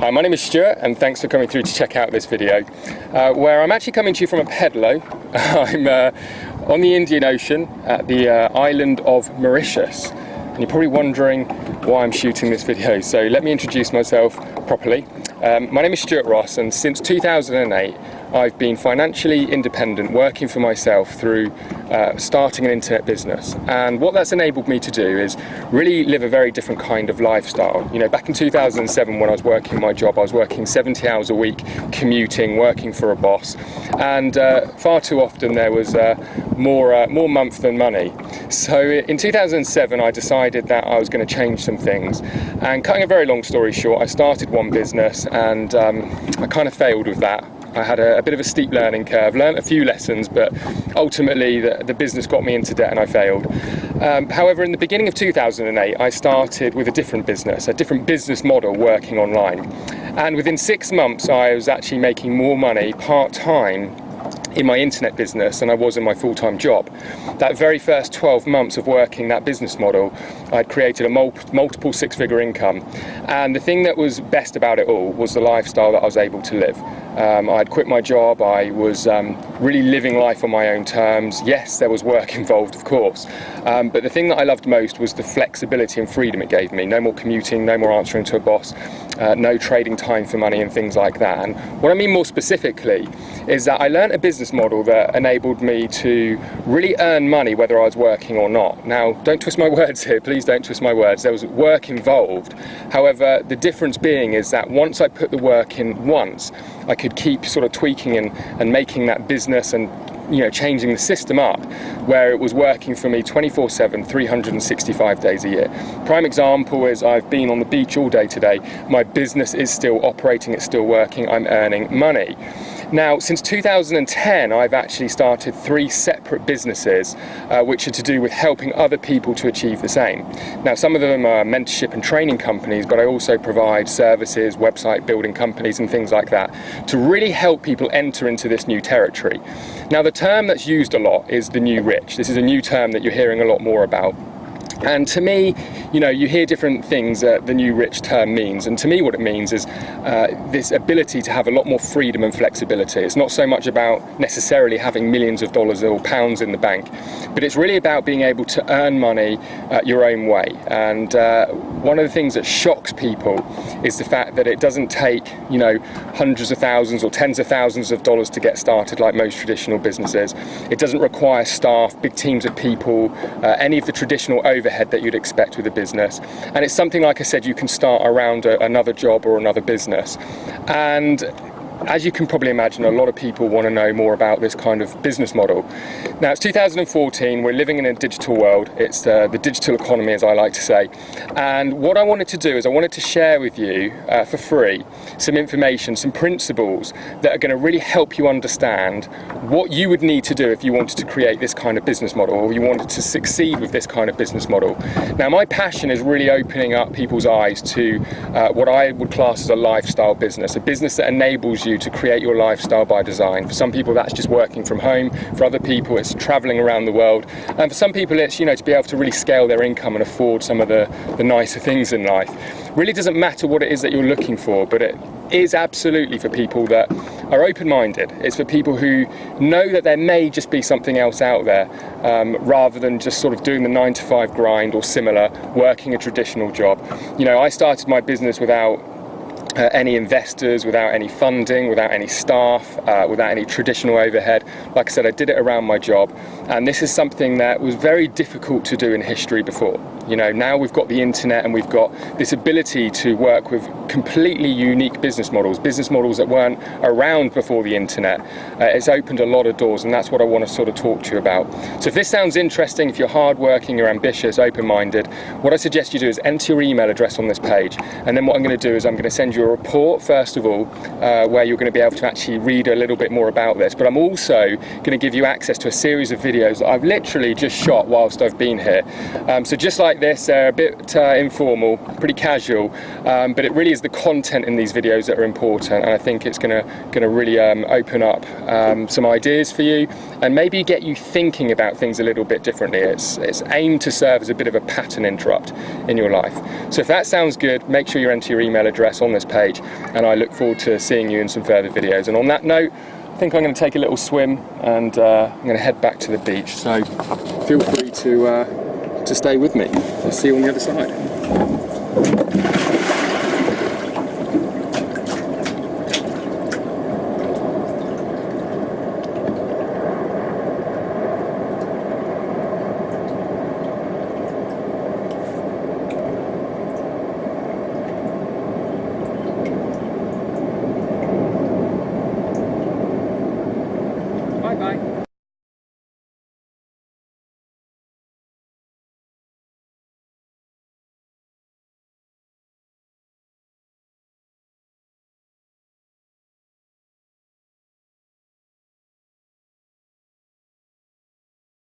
Hi, my name is Stuart and thanks for coming through to check out this video where I'm actually coming to you from a pedalo. I'm on the Indian Ocean at the island of Mauritius, and you're probably wondering why I'm shooting this video, so let me introduce myself properly. My name is Stuart Ross, and since 2008 I've been financially independent, working for myself through starting an internet business. And what that's enabled me to do is really live a very different kind of lifestyle. You know, back in 2007 when I was working my job, I was working 70 hours a week, commuting, working for a boss, and far too often there was more month than money. So in 2007 I decided that I was going to change some things, and cutting a very long story short, I started one business and I kind of failed with that. I had a bit of a steep learning curve, learned a few lessons, but ultimately the business got me into debt and I failed. However, in the beginning of 2008, I started with a different business model working online. And within 6 months, I was actually making more money part-time in my internet business than I was in my full-time job. That very first 12 months of working that business model, I'd created a multiple six-figure income. And the thing that was best about it all was the lifestyle that I was able to live. I'd quit my job, I was really living life on my own terms. Yes, there was work involved, of course, but the thing that I loved most was the flexibility and freedom it gave me. No more commuting, no more answering to a boss, no trading time for money and things like that. And what I mean more specifically is that I learned a business model that enabled me to really earn money whether I was working or not. Now, don't twist my words here, please don't twist my words. There was work involved. However, the difference being is that once I put the work in once, I could keep sort of tweaking and making that business and, you know, changing the system up where it was working for me 24/7, 365 days a year. Prime example is I've been on the beach all day today. My business is still operating, it's still working, I'm earning money. Now, since 2010, I've actually started 3 separate businesses which are to do with helping other people to achieve the same. Now, some of them are mentorship and training companies, but I also provide services, website building companies and things like that to really help people enter into this new territory. Now, the term that's used a lot is the new rich. This is a new term that you're hearing a lot more about. And to me, you know, you hear different things that the new rich term means, and to me what it means is this ability to have a lot more freedom and flexibility. It's not so much about necessarily having millions of dollars or pounds in the bank, but it's really about being able to earn money your own way. And one of the things that shocks people is the fact that it doesn't take, you know, hundreds of thousands or tens of thousands of dollars to get started like most traditional businesses. It doesn't require staff, big teams of people, any of the traditional overhead that you'd expect with a business, and it's something, like I said, you can start around another job or another business. And as you can probably imagine, a lot of people want to know more about this kind of business model. Now, it's 2014, we're living in a digital world. It's the digital economy, as I like to say. And what I wanted to do is I wanted to share with you for free some information, some principles that are going to really help you understand what you would need to do if you wanted to create this kind of business model, or you wanted to succeed with this kind of business model. Now, my passion is really opening up people's eyes to what I would class as a lifestyle business, a business that enables you to create your lifestyle by design. For some people that's just working from home, for other people it's traveling around the world, and for some people it's, you know, to be able to really scale their income and afford some of the nicer things in life. Really doesn't matter what it is that you're looking for, but it is absolutely for people that are open-minded. It's for people who know that there may just be something else out there, rather than just sort of doing the 9-to-5 grind or similar, working a traditional job. You know, I started my business without any investors, without any funding, without any staff, without any traditional overhead. Like I said, I did it around my job, and this is something that was very difficult to do in history before. You know, now we've got the internet and we've got this ability to work with completely unique business models that weren't around before the internet. It's opened a lot of doors, and that's what I want to sort of talk to you about. So if this sounds interesting, if you're hardworking, you're ambitious, open-minded, what I suggest you do is enter your email address on this page, and then what I'm going to do is I'm going to send you a report first of all, where you're going to be able to actually read a little bit more about this, but I'm also going to give you access to a series of videos that I've literally just shot whilst I've been here. So just like this, they're a bit informal, pretty casual, but it really is is the content in these videos that are important, and I think it's going to really open up some ideas for you and maybe get you thinking about things a little bit differently. It's aimed to serve as a bit of a pattern interrupt in your life. So if that sounds good, make sure you enter your email address on this page, and I look forward to seeing you in some further videos. And on that note, I think I'm going to take a little swim, and I'm going to head back to the beach. So feel free to stay with me. I'll see you on the other side.